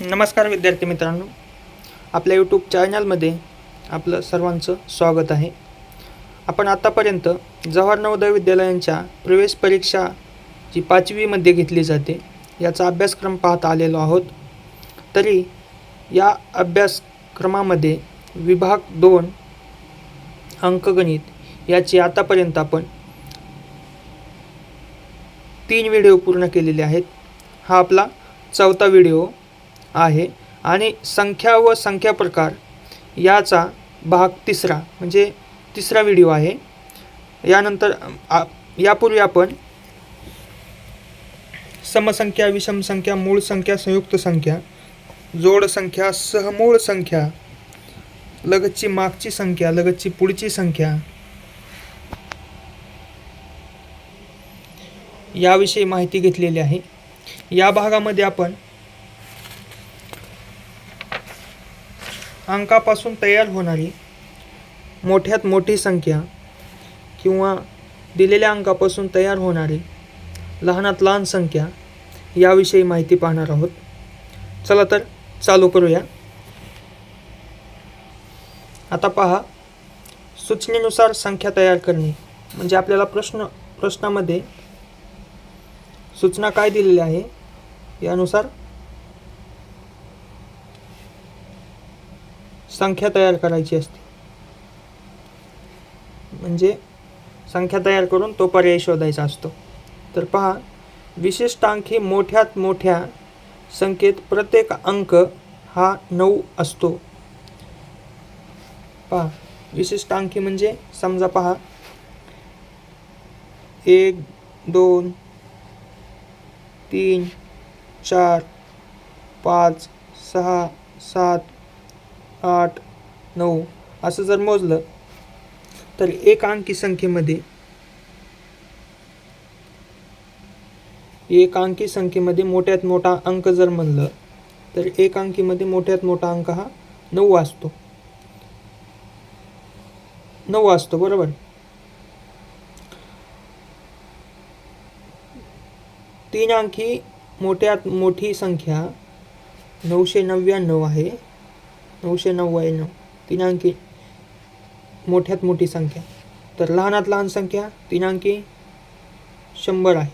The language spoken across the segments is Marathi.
नमस्कार विद्यार्थी मित्रांनो, आपल्या यूट्यूब चॅनलमध्ये आपलं सर्वांचं स्वागत आहे. आपण आतापर्यंत जवाहर नवोदय विद्यालयांच्या प्रवेश परीक्षा जी 5वी मध्ये घेतली जाते याचा अभ्यासक्रम पाहत आलेलो आहोत. तरी या अभ्यासक्रमामध्ये विभाग 2 अंकगणित याची आतापर्यंत आपण 3 व्हिडिओ पूर्ण केलेले आहेत. हा आपला 4था व्हिडिओ आहे आणि संख्या व संख्या प्रकार याचा भाग 3 म्हणजे 3रा व्हिडिओ आहे. यानंतर यापूर्वी आपण समसंख्या, विषम संख्या, मूळ संख्या, संयुक्त संख्या, जोड संख्या, सहमूळ संख्या, लगतची मागची संख्या, लगतची पुढची संख्या याविषयी माहिती घेतलेली आहे. या भागामध्ये आपण अंकापासून तयार होणारी मोठ्यात मोठी संख्या किंवा दिलेल्या अंकापासून तयार होणारी लहानात लहान संख्या याविषयी माहिती पाहणार आहोत. चला तर चालू करूया. आता पहा, सूचनेनुसार संख्या तयार करणे म्हणजे आपल्याला प्रश्नामध्ये सूचना काय दिलेली आहे यानुसार संख्या तयार करायची असते. म्हणजे संख्या तयार करून तो पर्याय शोधायचा असतो. तर पहा, विशिष्ट अंकी मोठ्यात मोठ्या संख्येत प्रत्येक अंक हा 9 असतो. पहा, विशिष्ट अंकी म्हणजे समजा पहा 1 2 3 4 5 6 7 8 9 असं जर मोजलं तर एक अंकी संख्येमध्ये मोठ्यात मोठा अंक जर म्हणलं तर एक अंकीमध्ये मोठ्यात मोठा अंक हा 9 असतो. 9 असतो, बरोबर. तीन अंकी मोठ्यात मोठी संख्या 999 आहे. 999 तीन अंकी मोठ्यात मोठी संख्या. तर लहानात लहान संख्या तीन अंकी 100 आहे.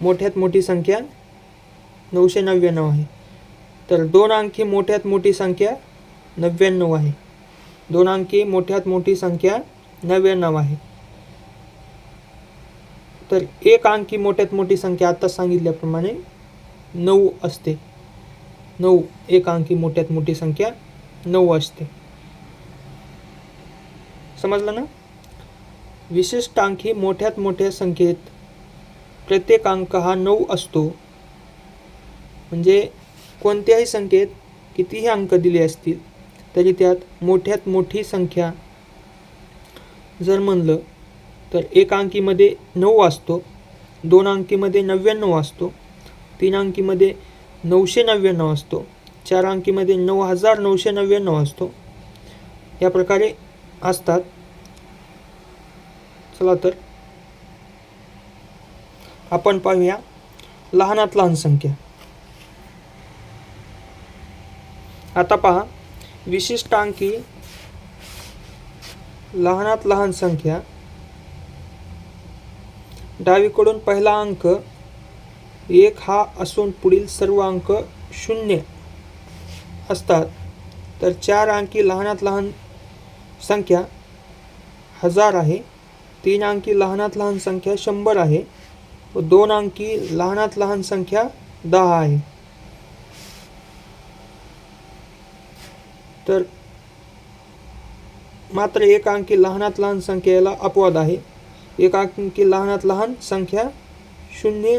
मोठ्यात मोठी संख्या 999 आहे. तर दोन अंकी मोठ्यात मोठी संख्या 99 आहे. दोन अंकी मोठ्यात मोठी संख्या 99 आहे. तर एक अंकी मोठ्यात मोठी संख्या आता सांगितल्याप्रमाणे 9 असते. 9 एक अंकी मोठ्यात मोठी संख्या 9 असते. समजलं ना? विशिष्ट अंकी मोठ्यात मोठ्या संख्येत प्रत्येक अंक हा 9 असतो. म्हणजे कोणत्याही संख्येत कितीही अंक दिले असतील तरी त्यात मोठ्यात मोठी संख्या जर म्हणलं तर एक अंकीमध्ये 9 असतो, दोन अंकीमध्ये 99 असतो, तीन अंकीमध्ये 999 असतो, चार अंकीमध्ये 9999 असतो. या प्रकारे असतात. चला तर आपण पाहूया लहानात लहान संख्या. आता पहा, विशिष्ट अंकी लहानात लहान संख्या डावीकडून पहिला अंक 1 हा असून पुढील सर्व अंक 0 असतात. तर चार अंकी लहानात लहान संख्या 1000 आहे. तीन अंकी लहानात लहान संख्या 100 आहे व दोन अंकी लहानात लहान संख्या 10 आहे. तर मात्र एक अंकी लहानात लहान संख्येला अपवाद आहे. एक अंकी लहानात लहान संख्या 0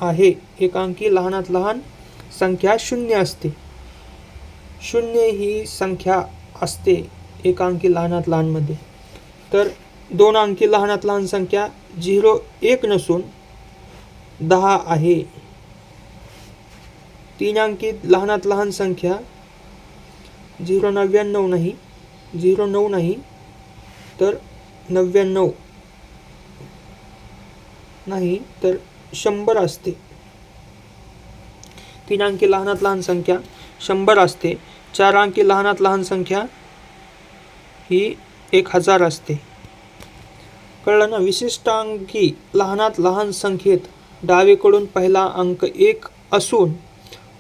आहे. एक अंकी लहानात लहान संख्या 0 असते. 0 ही संख्या असते एक अंकी लहानात लहान मध्ये. तर दोन अंकी लहानात लहान संख्या 0 1 नसून 10 आहे. तीन अंकी लहानात लहान संख्या 099 नाही, 09 नाही, तर 99 नाही, तर 100 असते. 3 अंकी लहानात लहान संख्या 100 असते. 4 अंकी लहानात लहान संख्या ही 1000 असते. कळलं ना? विशिष्ट अंकी लहानात लहान संख्येत डावीकडून पहिला अंक 1 असून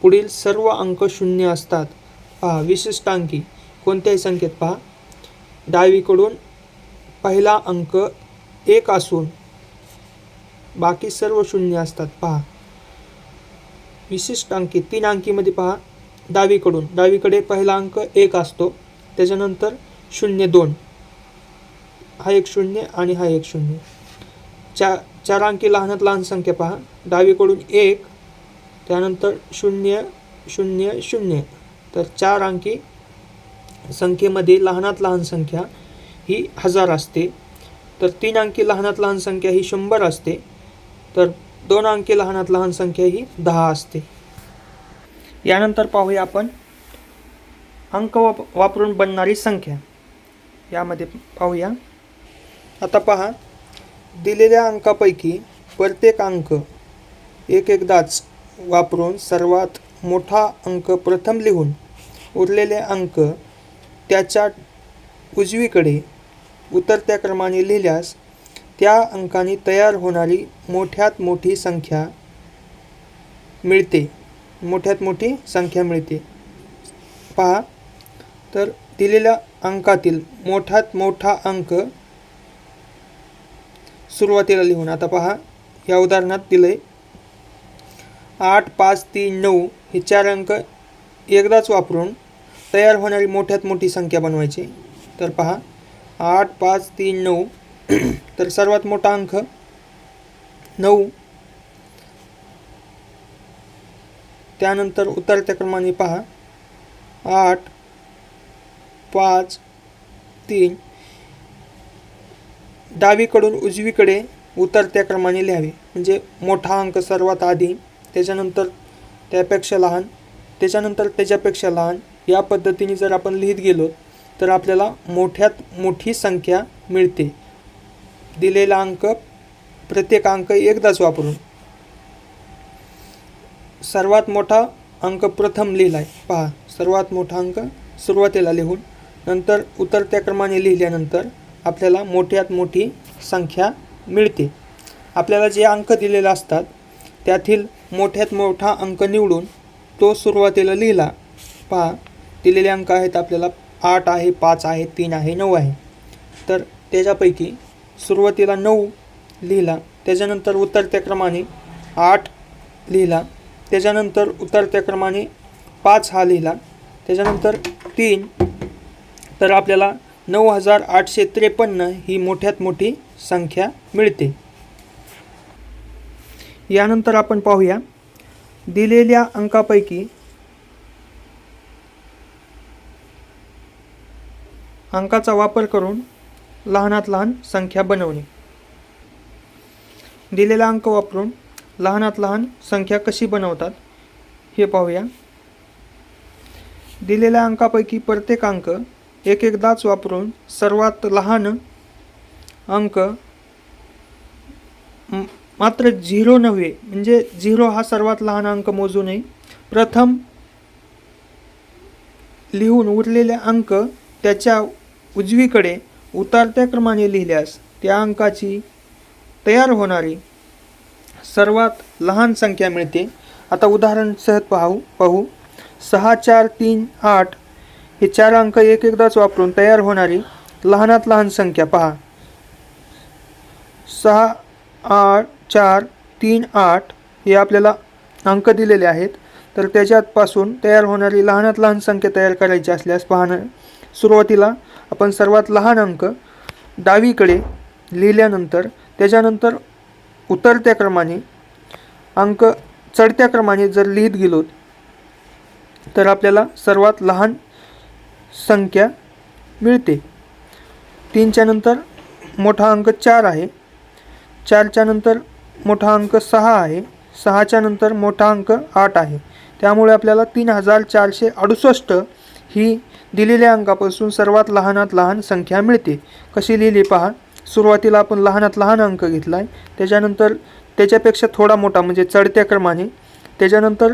पुढील सर्व अंक 0 असतात. पहा, विशिष्ट अंकी कोणत्याही संख्येत पहा, डावीकडून पहिला अंक 1 असून बाकी सर्व 0 असतात. पहा, विशिष्ट अंकी 3 अंकीमध्ये पहा, डावीकडे पहिला अंक 1 असतो, त्याच्यानंतर 0 2, हा एक 0 आणि हा एक 0. 4 अंकी लहानात लहान संख्या पहा, डावीकडून 1, त्यानंतर 0 0 0. तर 4 अंकी संख्येमध्ये लहानात लहान संख्या ही 1000 असते. तर 3 अंकी लहानात लहान संख्या ही 100 असते. तर 2 अंकी लहानात लहान संख्या ही 10 असते. यानंतर पाहूया आपण अंक वापरून बनणारी संख्या. यामध्ये पाहूया. आता पहा, दिलेल्या अंकापैकी प्रत्येक अंक एकदाच वापरून सर्वात मोठा अंक प्रथम लिहून उरलेले अंक त्याच्या उजवीकडे उतरत्या क्रमाने लिहिल्यास त्या अंकाने तयार होणारी मोठ्यात मोठी संख्या मिळते. पहा, तर दिलेल्या अंकातील मोठ्यात मोठा अंक सुरुवातीला लिहून. आता पहा, या उदाहरणात दिलंय 8 5 3 9 हे 4 अंक एकदाच वापरून तयार होणारी मोठ्यात मोठी संख्या बनवायची. तर पहा, 8 5 3 9. तर सर्वात मोठा अंक 9, त्यानंतर उतरत्या क्रमाने पहा 8 5 3. डावीकडून उजवीकडे उतरत्या क्रमाने लिहावे, म्हणजे मोठा अंक सर्वात आधी, त्याच्यानंतर त्यापेक्षा लहान, त्याच्यानंतर त्याच्यापेक्षा लहान. या पद्धतीने जर आपण लिहित गेलो तर आपल्याला मोठ्यात मोठी संख्या मिळते. दिलेला अंक प्रत्येक अंक एकदाच वापरून. सर्वात मोठा अंक प्रथम लिहिलाय. पहा, सर्वात मोठा अंक सुरुवातीला लिहून नंतर उतरत्या क्रमाने लिहिल्यानंतर आपल्याला मोठ्यात मोठी संख्या मिळते. आपल्याला जे अंक दिलेले असतात त्यातील मोठ्यात मोठा अंक निवडून तो सुरुवातीला लिहिला. पहा, दिलेले अंक आहेत आपल्याला 8 आहे, 5 आहे, 3 आहे, 9 आहे. तर त्याच्यापैकी सुरुवातीला 9 लिहिला, त्याच्यानंतर उतरत्या क्रमाने 8 लिहिला, त्याच्यानंतर उतरत्या क्रमाने 5 हा लिहिला, त्याच्यानंतर 3. तर आपल्याला 9853 ही मोठ्यात मोठी संख्या मिळते. यानंतर आपण पाहूया दिलेल्या अंकापैकी अंकाचा वापर करून लहानात लहान संख्या बनवणे. दिलेला अंक वापरून लहानात लहान संख्या कशी बनवतात हे पाहूया. दिलेल्या अंकापैकी प्रत्येक अंक एकदाच वापरून सर्वात लहान अंक मात्र 0 नव्हे, म्हणजे 0 हा सर्वात लहान अंक मोजू नये. प्रथम लिहून उरलेले अंक त्याच्या उजवीकडे उतरत्या क्रमाने लिहिल्यास त्या अंकाची तयार होणारी सर्वात लहान संख्या मिळते. आता उदाहरण सहज पाहू. 6 4 3 8 हे 4 अंक एकदाच वापरून तयार होणारी लहानात लहान संख्या पहा. 6 8 4 3 8 हे आपल्याला अंक दिलेले आहेत. तर त्याच्यापासून तयार होणारी लहानात लहान संख्या तयार करायची असल्यास पाहणं, सुरुवातीला आपण सर्वात लहान अंक डावीकडे लिहिल्यानंतर त्याच्यानंतर उतरत्या क्रमाने अंक चढत्या क्रमाने जर लिहित गेलो तर आपल्याला सर्वात लहान संख्या मिळते. 3च्या नंतर मोठा अंक 4 आहे, 4च्या नंतर मोठा अंक 6 आहे, 6च्या नंतर मोठा अंक 8 आहे. त्यामुळे आपल्याला 3468 ही दिलेल्या अंकापासून सर्वात लहानात लहान संख्या मिळते. कशी लिहिली पहा. सुरुवातीला आपण लहानात लहान अंक घेतला आहे, त्याच्यानंतर त्याच्यापेक्षा थोडा मोठा म्हणजे चढत्या क्रमाने, त्याच्यानंतर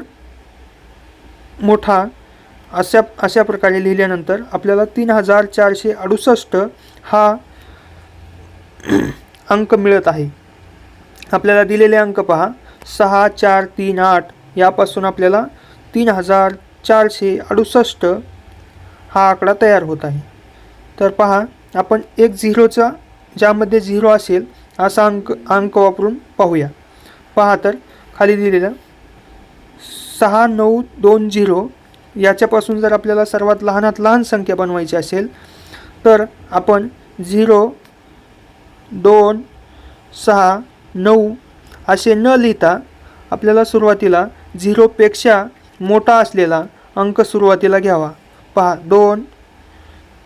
मोठा अशा प्रकारे लिहिल्यानंतर आपल्याला 3468 हा अंक मिळत आहे. आपल्याला दिलेले अंक पहा 6, 4, 3, 8 यापासून आपल्याला 3468 हा आकडा तयार होत आहे. तर पहा आपण एक झिरोचा ज्यामध्ये झिरो असेल असा अंक वापरून पाहूया. पहा तर खाली दिलेलं 6920 याच्यापासून जर आपल्याला सर्वात लहानात लहान संख्या बनवायची असेल तर आपण 0, 2, 6, 9 असे न लिहिता आपल्याला सुरुवातीला 0 पेक्षा मोठा असलेला अंक सुरुवातीला घ्यावा. पहा 2,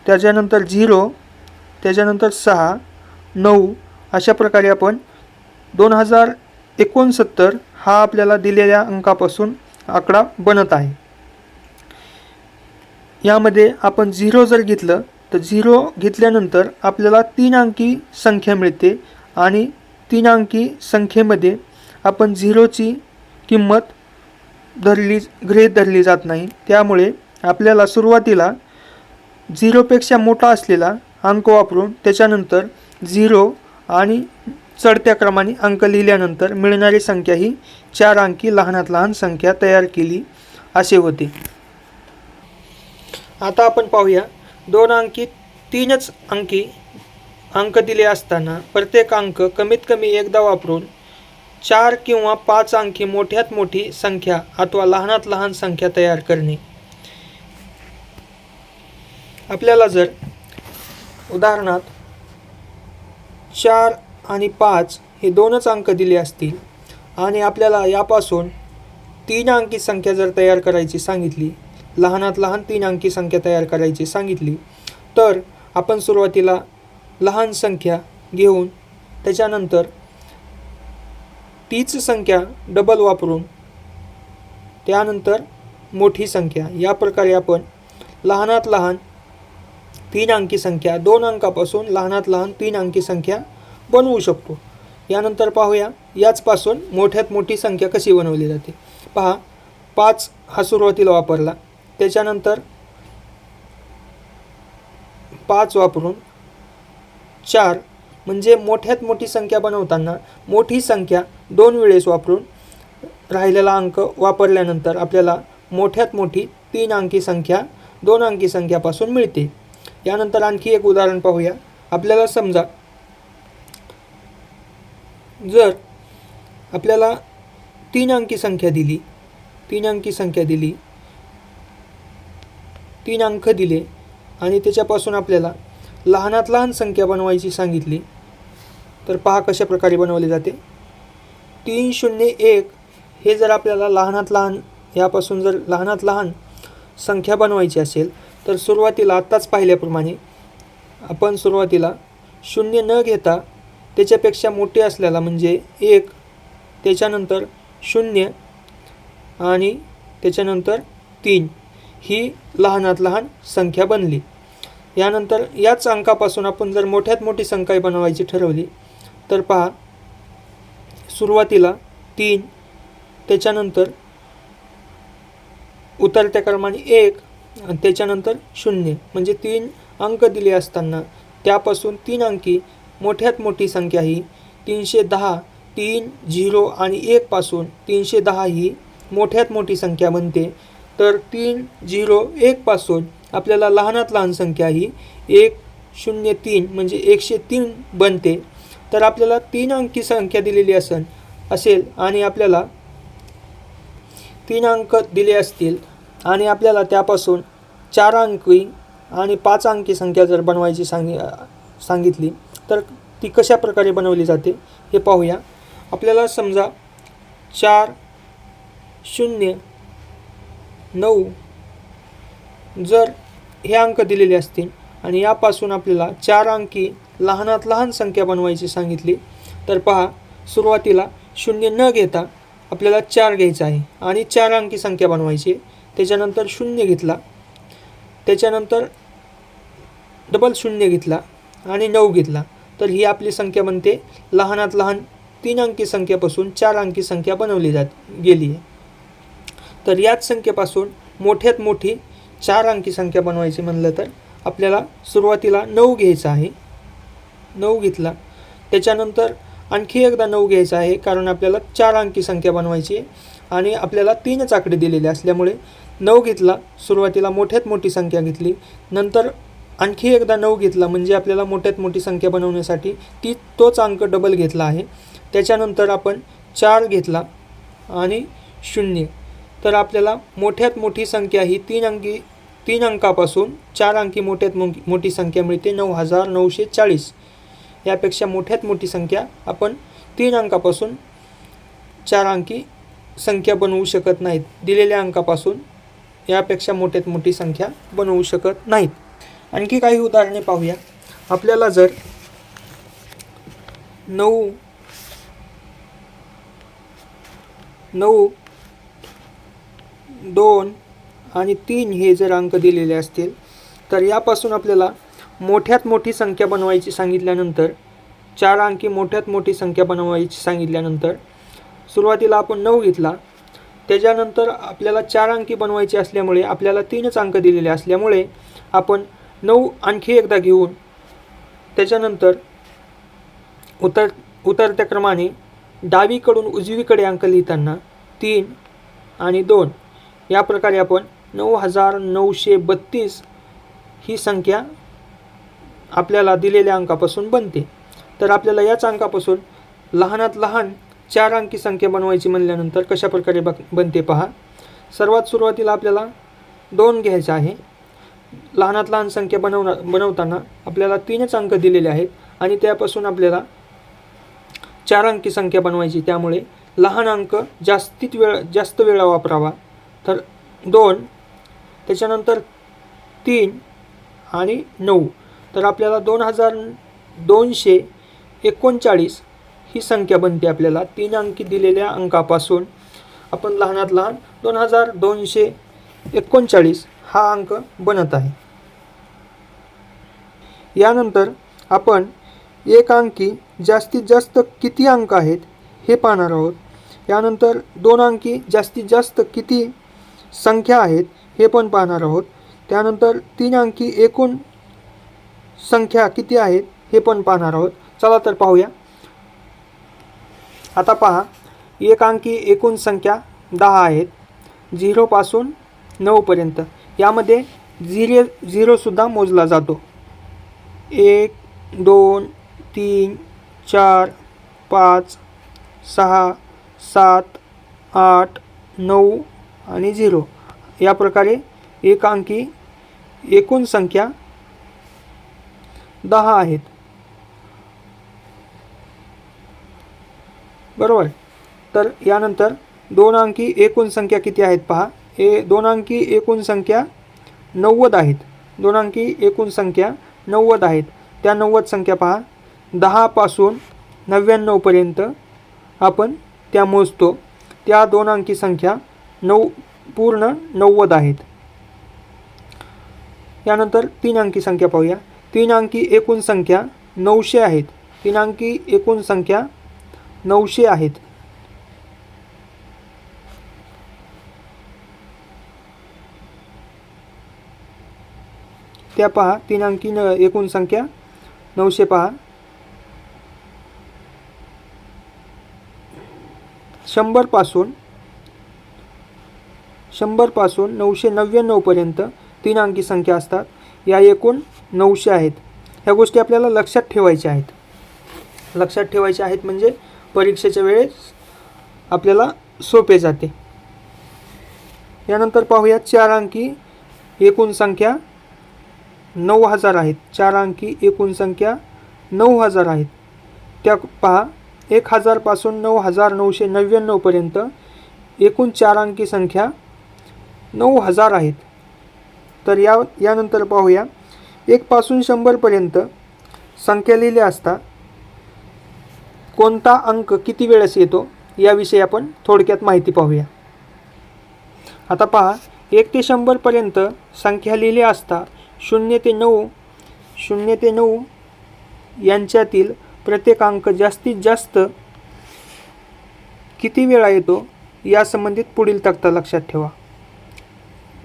त्याच्यानंतर 0, त्याच्यानंतर 6, 9 अशा प्रकारे आपण 2069 हा आपल्याला दिलेल्या अंकापासून आकडा बनत आहे. यामध्ये आपण 0 जर घेतलं तर 0 घेतल्यानंतर आपल्याला 3 अंकी संख्या मिळते आणि 3 अंकी संख्येमध्ये आपण 0ची किंमत गृहीत धरली जात नाही. त्यामुळे आपल्याला सुरुवातीला 0 पेक्षा मोठा असलेला अंक वापरून त्याच्यानंतर 0 आणि चढत्या क्रमाने अंक लिहिल्यानंतर मिळणारी संख्या ही 4 अंकी लहानात लहान संख्या तयार केली असे होते. आता आपण पाहूया 2 अंकी 3च अंकी अंक दिले असताना प्रत्येक अंक कमीत कमी एकदा वापरून 4 किंवा 5 अंकी मोठ्यात मोठी संख्या अथवा लहानात लहान संख्या तयार करणे. आपल्याला जर उदाहरणार्थ 4 आणि 5 हे 2च अंक दिले असतील आणि आपल्याला यापासून 3 अंकी संख्या जर तयार करायची सांगितली, लहानात लहान 3 अंकी संख्या तयार करायची सांगितली, तर आपण सुरुवातीला लहान संख्या घेऊन त्याच्यानंतर तीच संख्या डबल वापरून त्यानंतर मोठी संख्या, या प्रकारे आपण लहानात लहान 3 अंकी संख्या 2 अंकापासून लहानात लहान 3 अंकी संख्या बनवू शकतो. यानंतर पाहूया याचपासून मोठ्यात मोठी संख्या कशी बनवली जाते. पहा 5 हा सुरुवातीला वापरला, त्याच्यानंतर 5 वापरून 4 म्हणजे मोठ्यात मोठी संख्या बनवताना मोठी संख्या 2 वेळेस वापरून राहिलेला अंक वापरल्यानंतर आपल्याला मोठ्यात मोठी 3 अंकी संख्या 2 अंकी संख्यापासून मिळते. यानंतर आणखी एक उदाहरण पाहूया. आपल्याला समजा जर आपल्याला 3 अंकी संख्या दिली, 3 अंकी संख्या दिली, 3 अंक दिले आणि त्याच्यापासून आपल्याला लहानात लहान संख्या बनवायची सांगितली, तर पहा कशा प्रकारे बनवले जाते. 301 हे जर आपल्याला लहानात लहान यापासून जर लहानात लहान संख्या बनवायची असेल तर सुरुवातीला आत्ताच पाहिल्याप्रमाणे आपण सुरुवातीला 0 न घेता त्याच्यापेक्षा मोठे असलेला म्हणजे 1, त्याच्यानंतर 0 आणि त्याच्यानंतर 3 ही लहानात लहान संख्या बनली. यानंतर याच अंकापासून आपण जर मोठ्यात मोठी संख्या बनवायची ठरवली तर पहा सुरुवातीला 3, त्याच्यानंतर उतरत्या क्रमाने 1 आणि त्याच्यानंतर 0 म्हणजे 3 अंक दिले असताना त्यापासून 3 अंकी मोठ्यात मोठी संख्या ही 310, 3, 0 आणि 1 पासून 310 ही मोठ्यात मोठी संख्या बनते. तर 3, 0, 1 पासून आपल्याला लहानात लहान संख्या ही 103 म्हणजे 103 बनते. तर आपल्याला 3 अंकी संख्या दिलेली असेल आणि आपल्याला 3 अंक दिले असतील आणि आपल्याला त्यापासून 4 अंकी आणि 5 अंकी संख्या जर बनवायची सांगितली तर ती कशा प्रकारे बनवली जाते हे पाहूया. आपल्याला समजा 4, 0, 9 जर हे अंक दिलेले असतील आणि यापासून आपल्याला 4 अंकी लहानात लहान संख्या बनवायची सांगितली तर पहा सुरुवातीला 0 न घेता आपल्याला 4 घ्यायचा आहे आणि 4 अंकी संख्या बनवायची. त्याच्यानंतर 0 घेतला, त्याच्यानंतर डबल 0 घेतला आणि 9 घेतला, तर ही आपली संख्या बनते लहानात लहान 3 अंकी संख्येपासून 4 अंकी संख्या बनवली गेली आहे. तर याच संख्येपासून मोठ्यात मोठी 4 अंकी संख्या बनवायची म्हणलं तर आपल्याला सुरुवातीला 9 घ्यायचा आहे. 9 घेतला, त्याच्यानंतर आणखी एकदा 9 घ्यायचा आहे, कारण आपल्याला 4 अंकी संख्या बनवायची आहे आणि आपल्याला 3च आकडे दिलेले असल्यामुळे 9 घेतला, सुरुवातीला मोठ्यात मोठी संख्या घेतली, नंतर आणखी एकदा 9 घेतला, म्हणजे आपल्याला मोठ्यात मोठी संख्या बनवण्यासाठी तोच अंक डबल घेतला आहे. त्याच्यानंतर आपण 4 घेतला आणि 0. तर आपल्याला मोठ्यात मोठी संख्या ही 3 अंकापासून 4 अंकी मोठ्यात मोठी संख्या मिळते 9940. यापेक्षा मोठ्यात मोठी संख्या आपण 3 अंकापासून 4 अंकी संख्या बनवू शकत नाहीत. दिलेल्या अंकापासून यापेक्षा मोठ्यात मोठी संख्या बनवू शकत नाहीत. आणखी काही उदाहरणे पाहूया. आपल्याला जर 9, 2 आणि 3 हे जर अंक दिलेले असतील तर यापासून आपल्याला मोठ्यात मोठी संख्या बनवायची सांगितल्यानंतर 4 अंकी मोठ्यात मोठी संख्या बनवायची सांगितल्यानंतर सुरुवातीला आपण 9 घेतला, त्याच्यानंतर आपल्याला 4 अंकी बनवायची असल्यामुळे आपल्याला 3च अंक दिलेले असल्यामुळे आपण 9 आणखी एकदा घेऊन त्याच्यानंतर उतरत्या क्रमाने डावीकडून उजवीकडे अंक लिहिताना 3 आणि 2 या प्रकारे आपण 9932 ही संख्या आपल्याला दिलेल्या अंकापासून बनते. तर आपल्याला याच अंकापासून लहानात लहान 4 अंकी संख्या बनवायची म्हणल्यानंतर कशा प्रकारे बनते पहा. सर्वात सुरुवातीला आपल्याला 2 घ्यायचा आहे. लहानात लहान संख्या बनवताना आपल्याला 3च अंक दिलेले आहेत आणि त्यापासून आपल्याला 4 अंकी संख्या बनवायची, त्यामुळे लहान अंक जास्त वेळा वापरावा. तर 2, त्याच्यानंतर 3 आणि 9. तर आपल्याला 2239 ही संख्या बनते. आपल्याला 3 अंकी दिलेल्या अंकापासून आपण लहानात लहान 2239 हा अंक बनत आहे. यानंतर आपण 1 अंकी जास्तीत जास्त किती अंक आहेत हे पाहणार आहोत. यानंतर 2 अंकी जास्तीत जास्त किती संख्या आहेत हे पण पाहणार आहोत. त्यानंतर 3 अंकी एकूण संख्या किती आहेत हे पण पाहणार आहोत. चला तर पाहूया. आता पहा, 1 अंकी एकूण संख्या 10 आहेत, 0 पासून 9 पर्यंत. यामध्ये 0 सुद्धा मोजला जातो. 1, 2, 3, 4, 5, 6, 7, 8, 9 आणि 0 या प्रकारे 1 अंकी एकूण संख्या 10 आहेत. बरोबर. तर यानंतर 2 अंकी एकूण संख्या किती आहेत पहा. 2 अंकी एकूण संख्या 90 आहेत. 2 अंकी एकूण संख्या 90 आहेत. त्या 90 संख्या पहा, 10 पासून 99 पर्यंत आपण त्या मोजतो. त्या 2 अंकी संख्या पूर्ण 90 आहेत. यानंतर 3 अंकी संख्या पाहूया. 3 अंकी एकूण संख्या 900 आहेत. 3 अंकी एकूण संख्या 900 आहेत. त्या पहा, 3 अंकी एकूण संख्या 900 पहा. 100 पासून 999 पर्यंत 3 अंकी संख्या असतात. या एकूण 900 आहेत. ह्या गोष्टी आपल्याला लक्षात ठेवायच्या आहेत. लक्षात ठेवायच्या आहेत म्हणजे परीक्षेच्या वेळेस आपल्याला सोपे जाते. यानंतर पाहूया 4 अंकी एकूण संख्या 9000 आहेत. 4 अंकी एकूण संख्या 9000 आहेत. त्या पहा, 1000 पासून 9999 पर्यंत एकूण 4 अंकी संख्या 9000 आहेत. तर यानंतर पाहूया 1 पासून 100 पर्यंत संख्या लिहिल्या असता कोणता अंक किती वेळेस येतो याविषयी आपण थोडक्यात माहिती पाहूया. आता पहा, 1 ते 100 पर्यंत संख्या लिहिल्या असता 0 ते 9 यांच्यातील प्रत्येक अंक जास्तीत जास्त किती वेळा येतो या संबंधित पुढील तक्ता लक्षात ठेवा.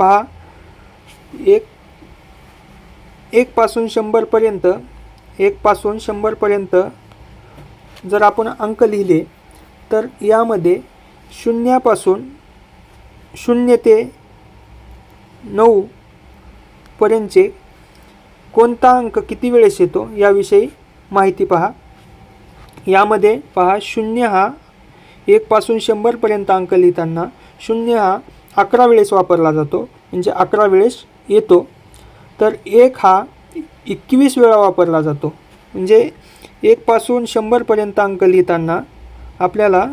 पहा, एक पासून 100पर्यंत, 1 पासून 100पर्यंत जर आपण अंक लिहिले तर यामध्ये शून्यापासून 0 ते 9 पर्यंतचे कोणता अंक किती वेळेस येतो याविषयी माहिती पहा. यामध्ये पहा, 0 हा 1 पासून 100पर्यंत अंक लिहिताना 0 हा 11 वेळेस वापरला जातो, म्हणजे 11 वेळेस येतो. तर 1 हा 21 वेळा वापरला जातो, म्हणजे 1 पासून 100पर्यंत अंक लिहिताना आपल्याला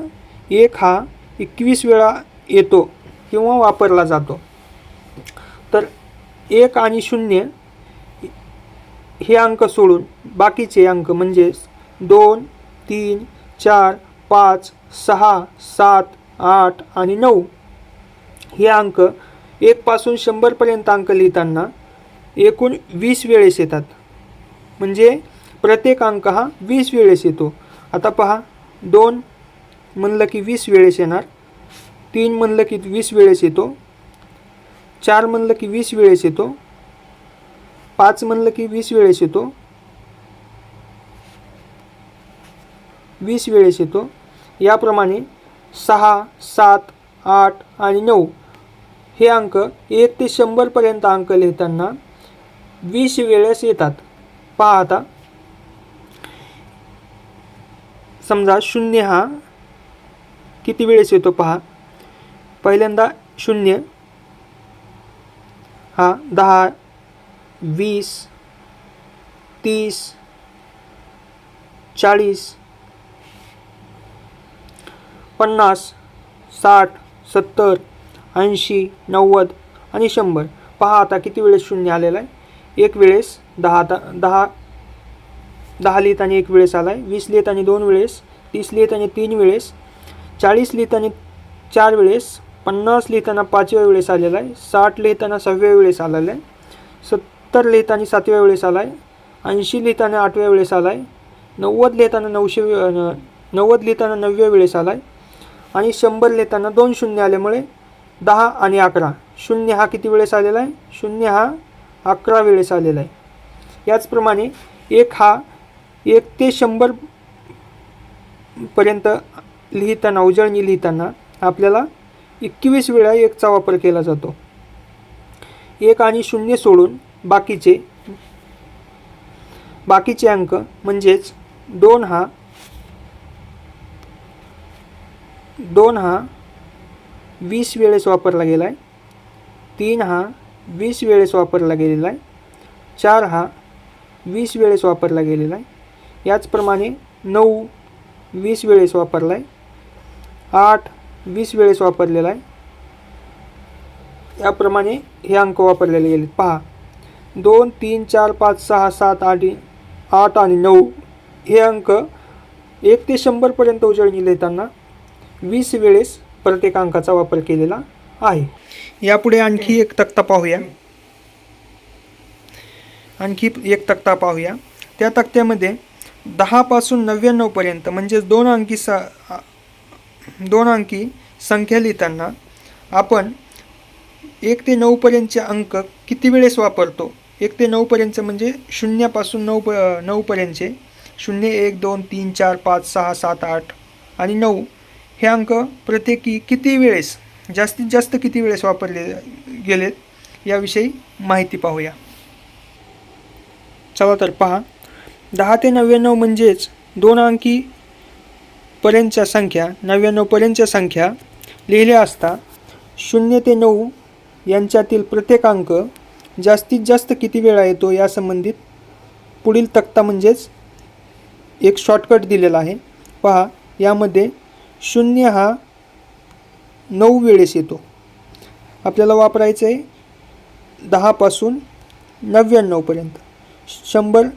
1 हा 21 वेळा येतो किंवा वापरला जातो. तर 1 आणि 0 हे अंक सोडून बाकीचे अंक म्हणजेच 2, 3, 4, 5, 6, 7, 8 आणि 9 हे अंक 1 पासून 100पर्यंत अंक लिहिताना एकूण 20 वेळेस येतात, म्हणजे प्रत्येक अंक हा 20 वेळेस येतो. आता पहा, 2 म्हणलं की 20 वेळेस येणार, 3 म्हणलं की 20 वेळेस येतो, 4 म्हणलं की 20 वेळेस येतो, 5 म्हणलं की 20 वेळेस येतो, 20 वेळेस येतो. याप्रमाणे 6, 7, 8 आणि 9 हे अंक 1 ते 100पर्यंत अंक लिहिताना 20 वेळेस येतात. पहा, आता समजा 0 हा किती वेळेस येतो पहा. पहिल्यांदा 0 हा 10, 20, 30, 40, 50, 60, 70, 80, 90 आणि 100. पहा आता किती वेळेस 0 आलेला आहे. 1 वेळेस, 10 लिहिताना 1 वेळेस आला आहे, 20 लिहिताना 2 वेळेस, 30 लिहिताना 3 वेळेस, 40 लिहिताना 4 वेळेस, 50 लिहिताना 5व्या वेळेस आलेला आहे, 60 लिहिताना 6व्या वेळेस आलेला आहे, 70 लिहिताना 7व्या वेळेस आला आहे, 80 लिहिताना 8व्या वेळेस आला आहे, 90 लिहिताना 9व्या वेळेस आला आहे आणि 100 लिहिताना 2 शून्य आल्यामुळे 10 आणि 11, 0 हा किती वेळेस आलेला आहे. 0 हा 11 वेळेस आलेला आहे. याचप्रमाणे 1 हा 1 ते 100 पर्यंत लिहिताना, उजळणी लिहिताना आपल्याला 21 वेळा 1चा वापर केला जातो. 1 आणि 0 सोडून बाकीचे अंक म्हणजेच 2 हा 20 वेळेस वापरला गेला आहे, 3 हा 20 वेळेस वापरला गेलेला आहे, 4 हा 20 वेळेस वापरला गेलेला आहे. याचप्रमाणे 9 20 वेळेस वापरला आहे, 8 20 वेळेस वापरलेला आहे. याप्रमाणे हे अंक वापरलेले गेले. पहा, 2, 3, 4, 5, 6, 7, 8 आणि 9 हे अंक 1 ते 100पर्यंत उजळणी लिहिताना 20 वेळेस प्रत्येक अंकाचा वापर केलेला आहे. यापुढे आणखी एक तक्ता पाहूया. त्या तक्त्यामध्ये 10 पासून 99 पर्यंत म्हणजेच 2 अंकी संख्या लिहिताना आपण 1 ते 9 पर्यंतचे अंक किती वेळेस वापरतो. 1 ते 9 पर्यंत म्हणजे 0 पासून 9 पर्यंतचे 0, 1, 2, 3, 4, 5, 6, 7, 8 आणि 9 हे अंक प्रत्येकी किती वेळेस, जास्तीत जास्त किती वेळेस वापरले गेलेत याविषयी माहिती पाहूया. चला तर पहा, 10 ते 99 म्हणजेच 2 अंकी पर्यंतच्या संख्या, 99 पर्यंतच्या संख्या लिहिल्या असता 0 ते 9 यांच्यातील प्रत्येक अंक जास्तीत जास्त किती वेळा येतो या संबंधित पुढील तक्ता म्हणजेच एक शॉर्टकट दिलेला आहे. पहा, यामध्ये 0 हा 9 वेळेस येतो. आपल्याला वापरायचं आहे 10 पासून 99 पर्यंत. 100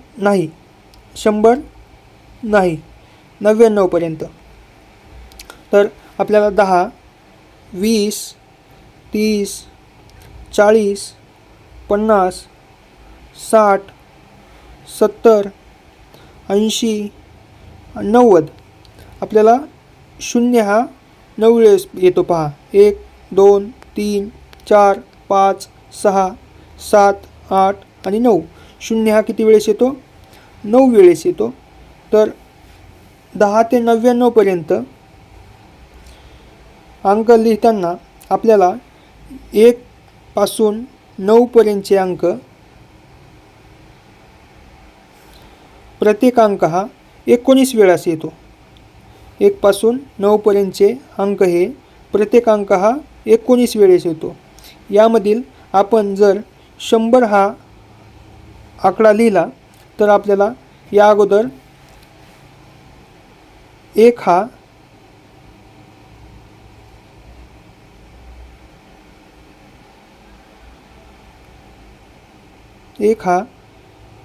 नाही, 99 पर्यंत. तर आपल्याला 10, 20, 30, 40, 50, 60, 70, 80, 90 आपल्याला 0 हा 9 वेळेस येतो. पहा, 1, 2, 3, 4, 5 6 7 8 आणि 9. 0 हा किती वेळेस येतो? 9 वेळेस येतो. तर 10 ते 99 पर्यंत अंक लिहिताना आपल्याला 1 पासून 9 पर्यंतचे अंक, प्रत्येक अंक हा 19 वेळास येतो. 1 पासून 9 पर्यंतचे अंक हे प्रत्येक अंक हा 19 वेळेस येतो. यामधील आपण जर 100 हा आकडा लिहिला तर आपल्याला या अगोदर 1 हा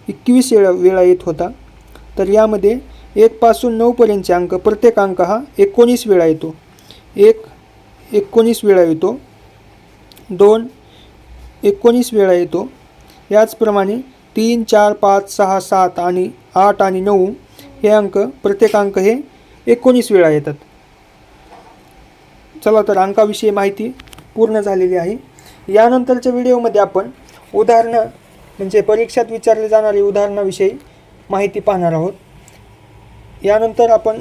21 वेळा येत होता. तर यामध्ये 1 पासून 9 पर्यंतचे अंक, प्रत्येक अंक हा 19 वेळा येतो. 1 19 वेळा येतो, 2 19 वेळा येतो. याचप्रमाणे 3 4 5 6 7 आणि 8 आणि 9 हे अंक, प्रत्येक अंक हे 19 वेळा येतात. चला तर अंकाविषयी माहिती पूर्ण झालेली आहे. यानंतरच्या व्हिडिओमध्ये आपण उदाहरणं म्हणजे परीक्षेत विचारले जाणारे उदाहरणाविषयी माहिती पाहणार आहोत. यानंतर आपण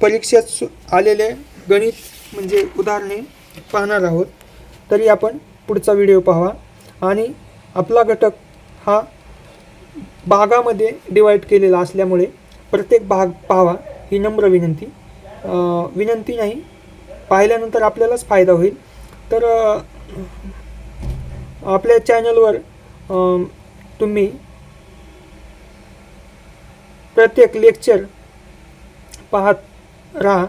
परीक्षेत आलेले गणित म्हणजे उदाहरणे पाहणार आहोत. तरी आपण पुढचा व्हिडिओ पाहावा आणि आपला घटक हा भागामध्ये डिवाईड केलेला असल्यामुळे प्रत्येक भाग पाहावा ही नम्र विनंती. विनंती नाही, पाहिल्यानंतर आपल्यालाच फायदा होईल. तर आपल्या चॅनलवर तुम्ही प्रत्येक लेक्चर पाहत राहा,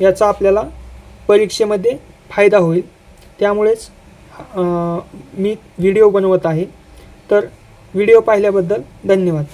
याचा आपल्याला परीक्षेमध्ये फायदा होईल. त्यामुळेच मी व्हिडिओ बनवत आहे. तर व्हिडिओ पाहिल्याबद्दल धन्यवाद.